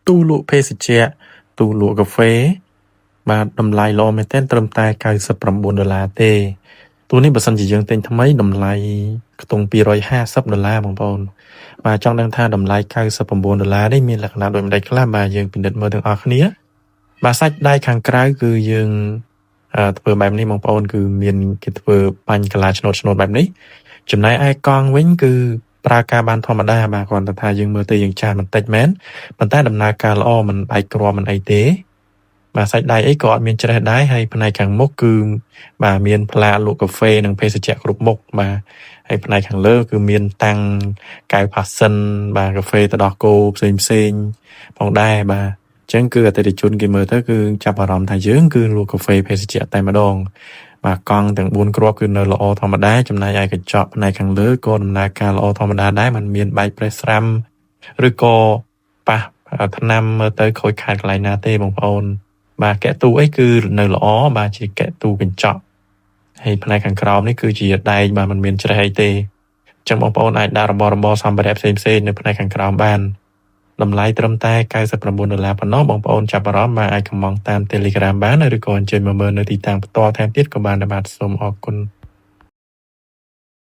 ទូលក់ភេសជ្ជៈទូលក់កាហ្វេបាទតម្លៃល្អមែនទែនត្រឹមតែ$99ទេទូនេះបើសិនជាយើងទិញថ្មីតម្លៃខ្ទង់$250បងប្អូនបាទចង់ដឹងថាតម្លៃ$99នេះមានលក្ខណៈដូចម្ដេចខ្លះបាទយើងពិនិត្យមើលទាំងអស់គ្នាបាទសាច់ដៃខាងក្រៅគឺយើងធ្វើបែបនេះបងប្អូនគឺមានគេធ្វើបាញ់កាឡាឆ្នូតបែបនេះចំណែកឯកង់វិញគឺប្រើការបានធម្មតាបាទគ្រាន់តែថាយើងមើលទៅយើងចាស់បន្តិចមែនប៉ុន្តែដំណើរការល្អមិនបែកគ្រាប់មិនអីទេបាទសាច់ដៃអីក៏អត់មានច្រេះដែរហើយផ្នែកខាងមុខគឺបាទមានផ្លាកលក់កាហ្វេនិងភេសជ្ជៈគ្រប់មុខបាទហើយផ្នែកខាងលើគឺមានតាំងកែវផាសិនបាទកាហ្វេទៅដោះគោផ្សេងផងដែរបាទអញ្ចឹងគឺអតិថិជនគេមើលទៅគឺចាប់អារម្មណ៍ថាយើងគឺលក់កាហ្វេភេសជ្ជៈតែម្ដងបាទកង់ទាំង4គ្រាប់គឺនៅល្អធម្មតាចំណែកឯកញ្ចក់ផ្នែកខាងលើក៏ដំណើរការល្អធម្មតាដែរมันមានបែកប្រេះស្រាំឬក៏ប៉ះថ្នាំមើលទៅខូចខាតកន្លែងណាទេបងប្អូនបាទកែទូអីគឺនៅល្អបាទជាកែទូកញ្ចក់ហើយផ្នែកខាងក្រោមនេះគឺជាដែកបាទมันមានច្រេះអីទេអញ្ចឹងបងប្អូនអាចដាក់របស់សម្ភារៈផ្សេងនៅផ្នែកខាងក្រោមបានតម្លៃត្រឹមតែ$99ប៉ុណ្ណោះបងប្អូនចាប់អារម្មណ៍បាទអាចខមមិនតាម Telegram បានឬក៏អញ្ជើញមកមើលនៅទីតាំងផ្ទាល់ថែមទៀតក៏បានដែរបាទសូមអរគុណ